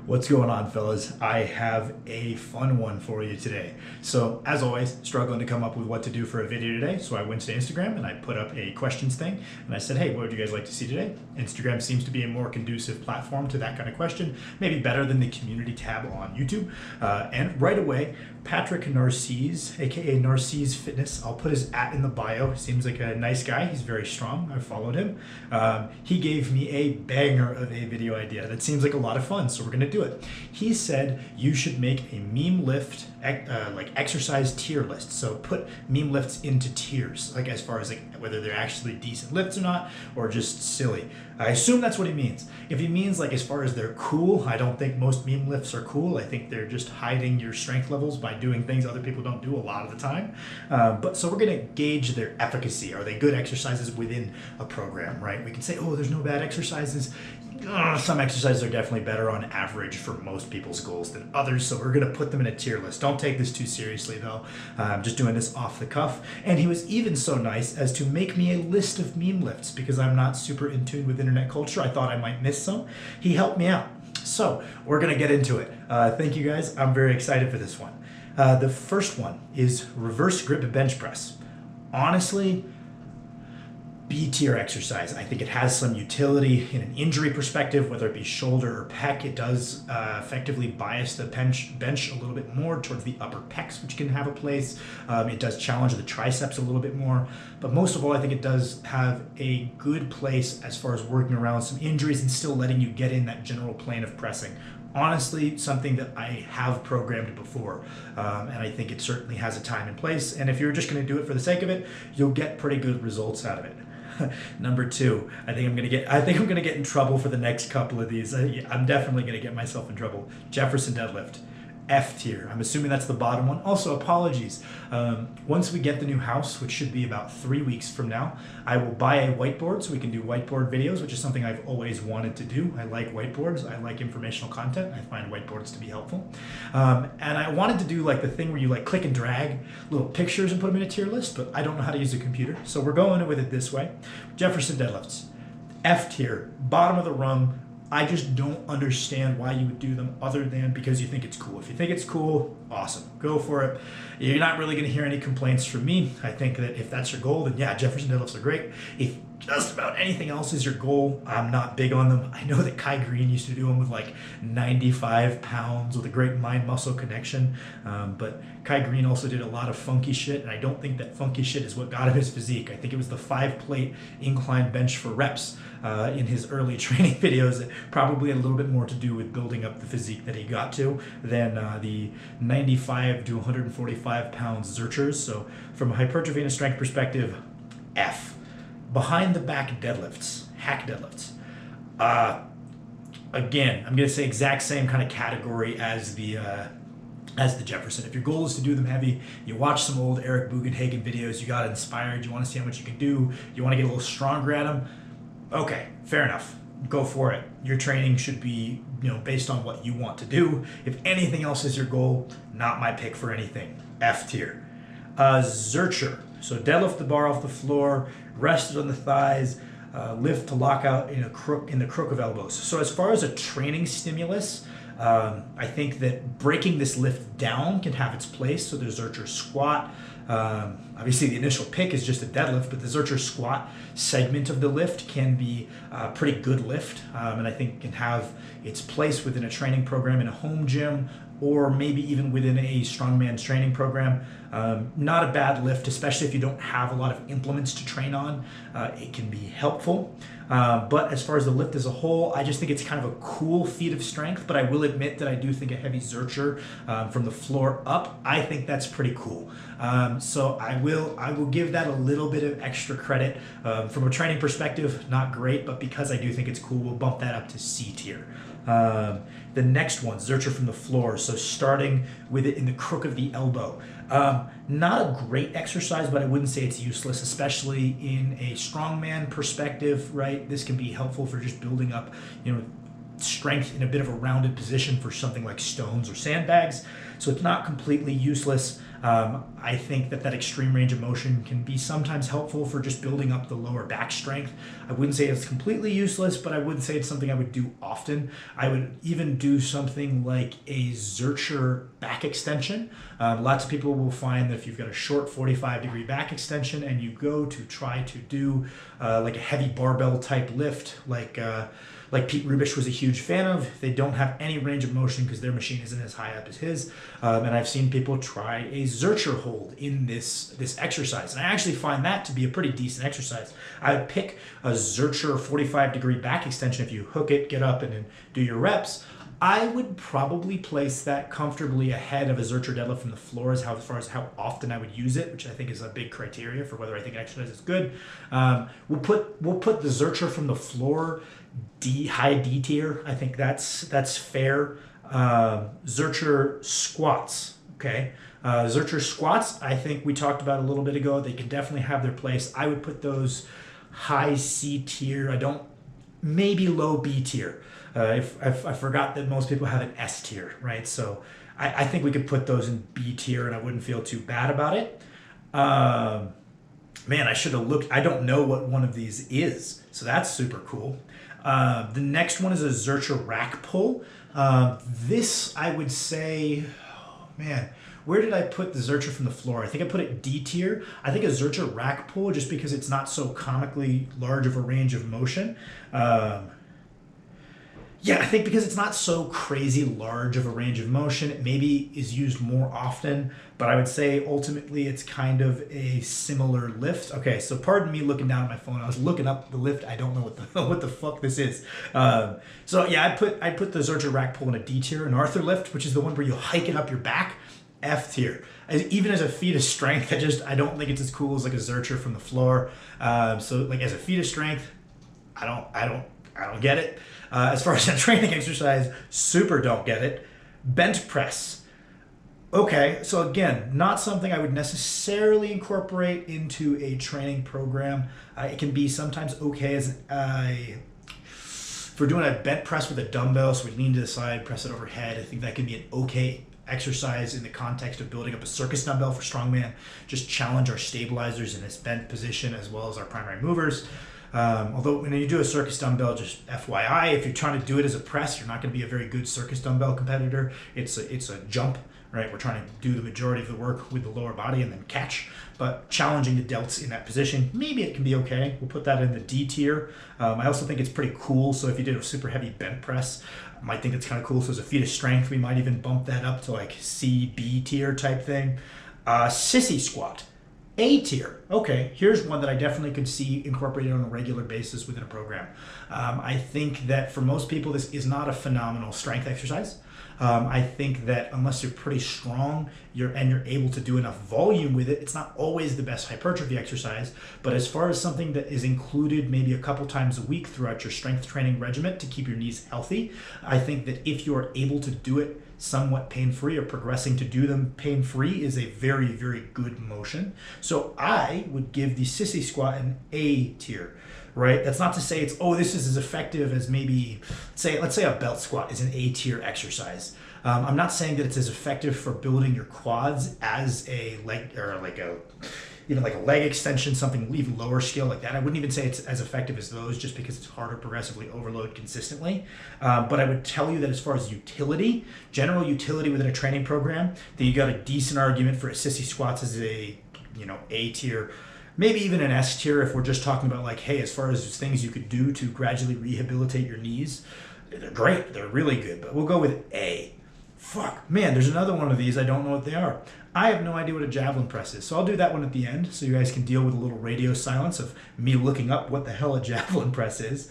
What's going on, fellas? I have a fun one for you today. So, as always, struggling to come up with what to do for a video today. So I went to Instagram and I put up a questions thing and I said, hey, what would you guys like to see today? Instagram seems to be a more conducive platform to that kind of question, maybe better than the community tab on YouTube. And right away, Patrick Narcisse, aka Narcisse Fitness, I'll put his @ in the bio. Seems like a nice guy. He's very strong. I followed him. He gave me a banger of a video idea that seems like a lot of fun. So we're gonna do it. He said you should make a meme lift like exercise tier list. So put meme lifts into tiers, like as far as like whether they're actually decent lifts or not, or just silly. I assume that's what he means. If he means like as far as they're cool, I don't think most meme lifts are cool. I think they're just hiding your strength levels by doing things other people don't do a lot of the time. But so we're gonna gauge their efficacy. Are they good exercises within a program, right? We can say, oh, there's no bad exercises. Some exercises are definitely better on average for most people's goals than others, so we're going to put them in a tier list. Don't take this too seriously, though. I'm just doing this off the cuff. And he was even so nice as to make me a list of meme lifts because I'm not super in tune with internet culture. I thought I might miss some. He helped me out. So we're going to get into it. Thank you, guys. I'm very excited for this one. The first one is reverse grip bench press. Honestly, B tier exercise. I think it has some utility in an injury perspective, whether it be shoulder or pec. It does effectively bias the bench a little bit more towards the upper pecs, which can have a place. It does challenge the triceps a little bit more. But most of all, I think it does have a good place as far as working around some injuries and still letting you get in that general plane of pressing. Honestly, something that I have programmed before, and I think it certainly has a time and place. And if you're just going to do it for the sake of it, you'll get pretty good results out of it. Number two, I think I'm gonna get in trouble for the next couple of these. I'm definitely gonna get myself in trouble. Jefferson deadlift, F tier. I'm assuming that's the bottom one. Also, apologies. Once we get the new house, which should be about 3 weeks from now, I will buy a whiteboard so we can do whiteboard videos, which is something I've always wanted to do. I like whiteboards. I like informational content. I find whiteboards to be helpful. And I wanted to do like the thing where you like click and drag little pictures and put them in a tier list, but I don't know how to use a computer. So we're going with it this way. Jefferson deadlifts, F tier, bottom of the rung. I just don't understand why you would do them other than because you think it's cool. If you think it's cool, awesome, go for it. You're not really gonna hear any complaints from me. I think that if that's your goal, then yeah, Jefferson deadlifts are great. If just about anything else is your goal, I'm not big on them. I know that Kai Green used to do them with like 95 pounds with a great mind-muscle connection, but Kai Green also did a lot of funky shit, and I don't think that funky shit is what got him his physique. I think it was the 5-plate incline bench for reps in his early training videos that probably had a little bit more to do with building up the physique that he got to than the 95 to 145 pounds Zerchers. So from a hypertrophy and a strength perspective, F. Behind the back deadlifts, hack deadlifts. Again, I'm gonna say exact same kind of category as the Jefferson. If your goal is to do them heavy, you watch some old Eric Bugenhagen videos, you got inspired, you want to see how much you can do, you want to get a little stronger at them, okay, fair enough. Go for it. Your training should be, based on what you want to do. If anything else is your goal, not my pick for anything. F tier. Zercher. So deadlift the bar off the floor, rest it on the thighs, lift to lock out in the crook of elbows. So as far as a training stimulus, I think that breaking this lift down can have its place. So the Zercher squat, obviously the initial pick is just a deadlift, but the Zercher squat segment of the lift can be a pretty good lift, and I think can have its place within a training program in a home gym or maybe even within a strongman's training program. Not a bad lift, especially if you don't have a lot of implements to train on. It can be helpful. But as far as the lift as a whole, I just think it's kind of a cool feat of strength, but I will admit that I do think a heavy Zercher from the floor up, I think that's pretty cool. So I will give that a little bit of extra credit. From a training perspective, not great, but because I do think it's cool, we'll bump that up to C tier. The next one, Zercher from the floor. So starting with it in the crook of the elbow. Not a great exercise, but I wouldn't say it's useless, especially in a strongman perspective, right? This can be helpful for just building up, strength in a bit of a rounded position for something like stones or sandbags. So it's not completely useless. I think that extreme range of motion can be sometimes helpful for just building up the lower back strength. I wouldn't say it's completely useless, but I would say it's something I would do often. I would even do something like a Zercher back extension. Lots of people will find that if you've got a short 45-degree back extension and you go to try to do like a heavy barbell type lift, like Pete Rubish was a huge fan of, they don't have any range of motion because their machine isn't as high up as his. And I've seen people try a Zercher hold in this exercise. And I actually find that to be a pretty decent exercise. I would pick a Zercher 45-degree back extension. If you hook it, get up, and then do your reps, I would probably place that comfortably ahead of a Zercher deadlift from the floor as far as how often I would use it, which I think is a big criteria for whether I think an exercise is good. We'll put the Zercher from the floor high D tier. I think that's fair. Zercher squats. Okay. Zercher squats, I think we talked about a little bit ago. They can definitely have their place. I would put those high C tier. Maybe low B tier. I forgot that most people have an S tier, right? So I think we could put those in B tier and I wouldn't feel too bad about it. Man, I should have looked. I don't know what one of these is. So that's super cool. The next one is a Zercher rack pull. This, I would say, oh man, where did I put the Zercher from the floor? I think I put it D tier. I think a Zercher rack pull, just because it's not so comically large of a range of motion. Yeah, I think because it's not so crazy large of a range of motion, it maybe is used more often, but I would say ultimately it's kind of a similar lift. Okay, so pardon me looking down at my phone. I was looking up the lift. I don't know what the fuck this is. So yeah, I put the Zercher rack pull in a D tier. An Arthur lift, which is the one where you hike it up your back, F tier. Even as a feat of strength, I don't think it's as cool as like a Zercher from the floor. So like as a feat of strength, I don't get it. As far as a training exercise, super don't get it. Bench press. Okay, so again, not something I would necessarily incorporate into a training program. It can be sometimes okay as if we're doing a bench press with a dumbbell, so we lean to the side, press it overhead. I think that can be an okay exercise in the context of building up a circus dumbbell for strongman. Just challenge our stabilizers in this bent position as well as our primary movers. Although when you do a circus dumbbell, just FYI, if you're trying to do it as a press, you're not going to be a very good circus dumbbell competitor. It's a jump, right? We're trying to do the majority of the work with the lower body and then catch. But challenging the delts in that position, maybe it can be okay. We'll put that in the D tier. I also think it's pretty cool. So if you did a super heavy bent press, I might think it's kind of cool. So as a feat of strength, we might even bump that up to like C, B tier type thing. Sissy squat. A tier. Okay, here's one that I definitely could see incorporated on a regular basis within a program. I think that for most people, this is not a phenomenal strength exercise. I think that unless you're pretty strong you're able to do enough volume with it, it's not always the best hypertrophy exercise. But as far as something that is included maybe a couple times a week throughout your strength training regimen to keep your knees healthy, I think that if you are able to do it somewhat pain-free or progressing to do them pain-free is a very, very good motion. So I would give the sissy squat an A tier, right? That's not to say it's, this is as effective as maybe, let's say a belt squat is an A tier exercise. I'm not saying that it's as effective for building your quads as a leg or even like a leg extension, something even lower scale like that. I wouldn't even say it's as effective as those just because it's hard to progressively overload consistently. But I would tell you that as far as utility, general utility within a training program, that you got a decent argument for a sissy squats as a, A tier, maybe even an S tier if we're just talking about like, hey, as far as things you could do to gradually rehabilitate your knees, they're great, they're really good, but we'll go with A. Fuck, man, there's another one of these, I don't know what they are. I have no idea what a javelin press is, so I'll do that one at the end so you guys can deal with a little radio silence of me looking up what the hell a javelin press is.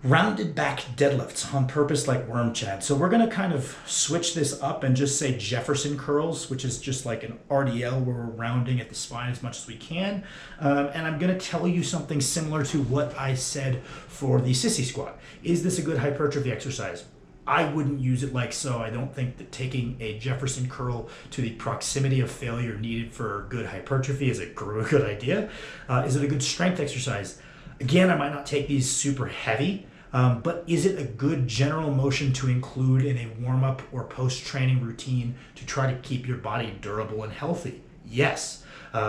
Rounded back deadlifts on purpose like worm chad. So we're gonna kind of switch this up and just say Jefferson curls, which is just like an RDL where we're rounding at the spine as much as we can. And I'm gonna tell you something similar to what I said for the sissy squat. Is this a good hypertrophy exercise? I wouldn't use it like so. I don't think that taking a Jefferson curl to the proximity of failure needed for good hypertrophy is a good idea. Is it a good strength exercise? Again, I might not take these super heavy. But is it a good general motion to include in a warm-up or post-training routine to try to keep your body durable and healthy? Yes.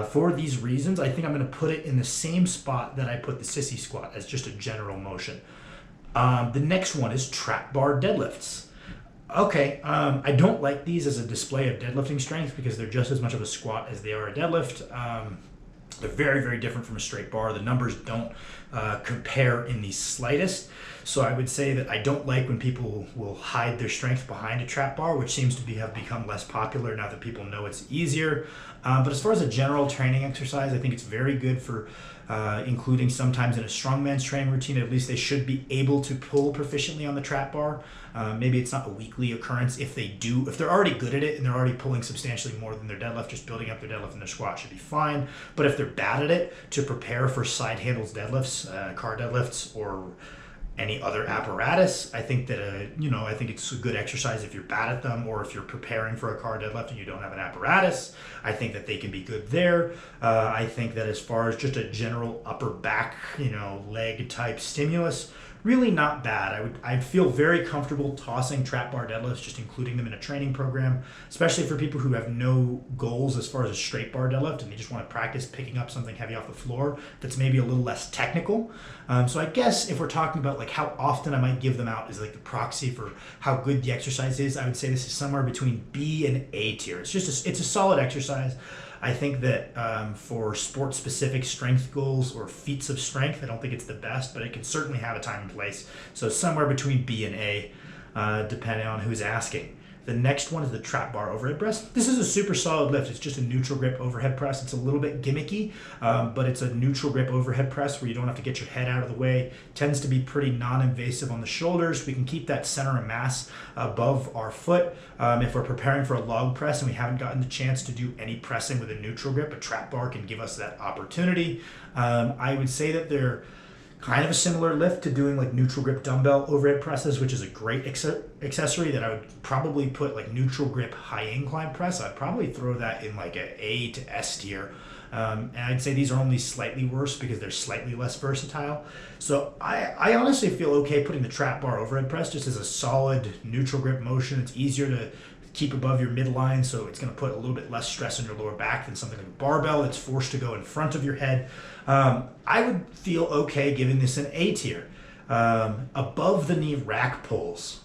For these reasons, I think I'm going to put it in the same spot that I put the sissy squat as just a general motion. The next one is trap bar deadlifts. Okay, I don't like these as a display of deadlifting strength because they're just as much of a squat as they are a deadlift. They're very, very different from a straight bar. The numbers don't compare in the slightest. So I would say that I don't like when people will hide their strength behind a trap bar, which seems to have become less popular now that people know it's easier. But as far as a general training exercise, I think it's very good for including sometimes in a strongman's training routine. At least they should be able to pull proficiently on the trap bar. Maybe it's not a weekly occurrence. If they're already good at it and they're already pulling substantially more than their deadlift, just building up their deadlift and their squat should be fine. But if they're bad at it, to prepare for side handles deadlifts, car deadlifts, or any other apparatus, I think that I think it's a good exercise if you're bad at them, or if you're preparing for a car deadlift and you don't have an apparatus. I think that they can be good there. I think that as far as just a general upper back, leg type stimulus, really not bad. I'd feel very comfortable tossing trap bar deadlifts, just including them in a training program, especially for people who have no goals as far as a straight bar deadlift and they just want to practice picking up something heavy off the floor that's maybe a little less technical. So I guess if we're talking about like how often I might give them out is like the proxy for how good the exercise is, I would say this is somewhere between B and A tier. It's a solid exercise. I think that for sport-specific strength goals or feats of strength, I don't think it's the best, but it can certainly have a time and place. So somewhere between B and A, depending on who's asking. The next one is the trap bar overhead press. This is a super solid lift. It's just a neutral grip overhead press. It's a little bit gimmicky, but it's a neutral grip overhead press where you don't have to get your head out of the way. Tends to be pretty non-invasive on the shoulders. We can keep that center of mass above our foot. If we're preparing for a log press and we haven't gotten the chance to do any pressing with a neutral grip, a trap bar can give us that opportunity. I would say that they're kind of a similar lift to doing like neutral grip dumbbell overhead presses, which is a great accessory that I would probably put like neutral grip high incline press. I'd probably throw that in like A to S tier. And I'd say these are only slightly worse because they're slightly less versatile. So I honestly feel okay putting the trap bar overhead press just as a solid neutral grip motion. It's easier to keep above your midline, so it's going to put a little bit less stress on your lower back than something like a barbell that's forced to go in front of your head. I would feel okay giving this an A tier. Above the knee rack pulls.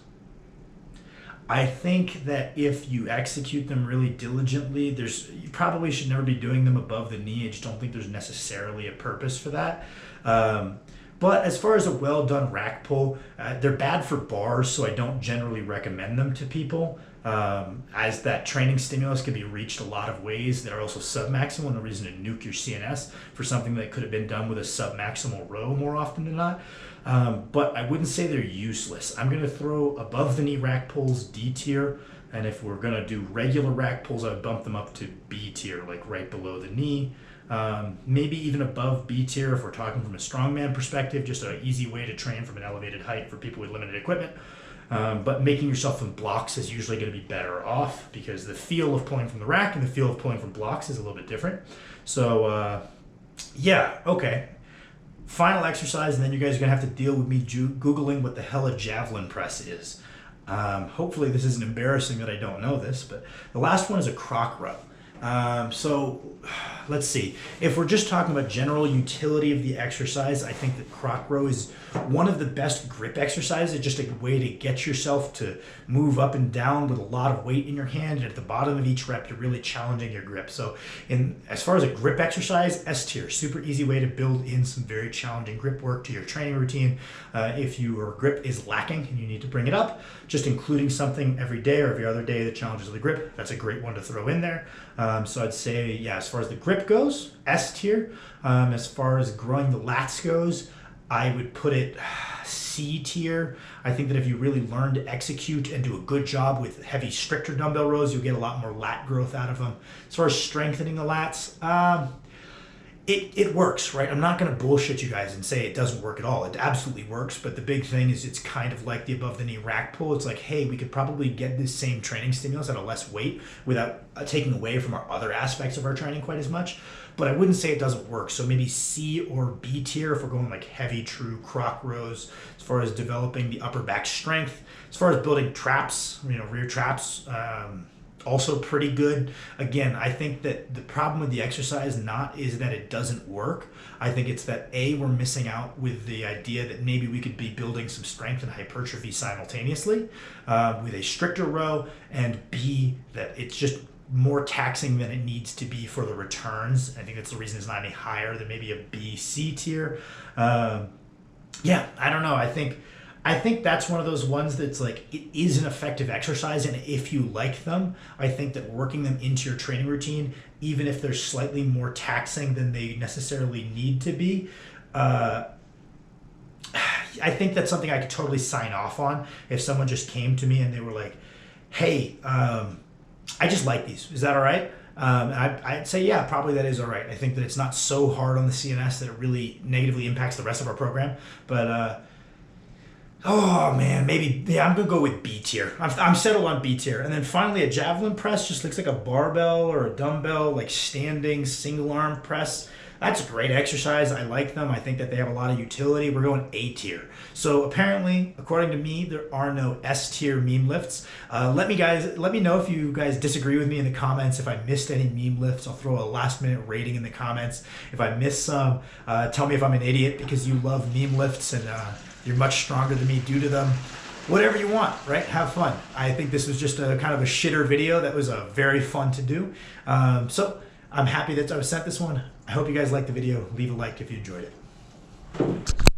I think that if you execute them really diligently, you probably should never be doing them above the knee. I just don't think there's necessarily a purpose for that. But as far as a well done rack pull, they're bad for bars, so I don't generally recommend them to people. As that training stimulus can be reached a lot of ways that are also submaximal, no reason to nuke your CNS for something that could have been done with a submaximal row more often than not. But I wouldn't say they're useless. I'm going to throw above the knee rack pulls D tier, and if we're going to do regular rack pulls, I would bump them up to B tier, like right below the knee. Maybe even above B tier if we're talking from a strongman perspective, just an easy way to train from an elevated height for people with limited equipment. But making yourself in blocks is usually going to be better off because the feel of pulling from the rack and the feel of pulling from blocks is a little bit different. So yeah, okay. Final exercise, and then you guys are going to have to deal with me Googling what the hell a javelin press is. Hopefully this isn't embarrassing that I don't know this, but the last one is a croc row. So let's see. If we're just talking about general utility of the exercise, I think that croc row is one of the best grip exercises, just a way to get yourself to move up and down with a lot of weight in your hand. And at the bottom of each rep, you're really challenging your grip. So as far as a grip exercise, S tier, super easy way to build in some very challenging grip work to your training routine. If your grip is lacking and you need to bring it up, just including something every day or every other day that challenges the grip, that's a great one to throw in there. So I'd say, yeah, as far as the grip goes, S tier. As far as growing the lats goes, I would put it C tier. I think that if you really learn to execute and do a good job with heavy stricter dumbbell rows, you'll get a lot more lat growth out of them. As far as strengthening the lats, it works, right? I'm not going to bullshit you guys and say it doesn't work at all. It absolutely works, but the big thing is it's kind of like the above the knee rack pull. It's like, hey, we could probably get this same training stimulus at a less weight without taking away from our other aspects of our training quite as much. But I wouldn't say it doesn't work. So maybe C or B tier if we're going like heavy, true Croc rows, as far as developing the upper back strength, as far as building traps, rear traps, also pretty good. Again, I think that the problem with the exercise is that it doesn't work. I think it's that A, we're missing out with the idea that maybe we could be building some strength and hypertrophy simultaneously with a stricter row, and B, that it's just more taxing than it needs to be for the returns. I think that's the reason it's not any higher than maybe a B, C tier. Yeah, I don't know. I think that's one of those ones that's like, it is an effective exercise, and if you like them, I think that working them into your training routine, even if they're slightly more taxing than they necessarily need to be, I think that's something I could totally sign off on if someone just came to me and they were like, hey, I just like these. Is that all right? I'd say, yeah, probably that is all right. I think that it's not so hard on the CNS that it really negatively impacts the rest of our program, but oh man, maybe, yeah, I'm gonna go with B tier. I'm settled on B tier. And then finally, a javelin press just looks like a barbell or a dumbbell, like standing single arm press. That's a great exercise. I like them. I think that they have a lot of utility. We're going A tier. So apparently, according to me, there are no S tier meme lifts. Let me know if you guys disagree with me in the comments. If I missed any meme lifts, I'll throw a last minute rating in the comments. If I missed some, tell me if I'm an idiot because you love meme lifts and you're much stronger than me due to them. Whatever you want, right? Have fun. I think this was just a kind of a shitter video that was very fun to do. So I'm happy that I was sent this one. I hope you guys liked the video. Leave a like if you enjoyed it.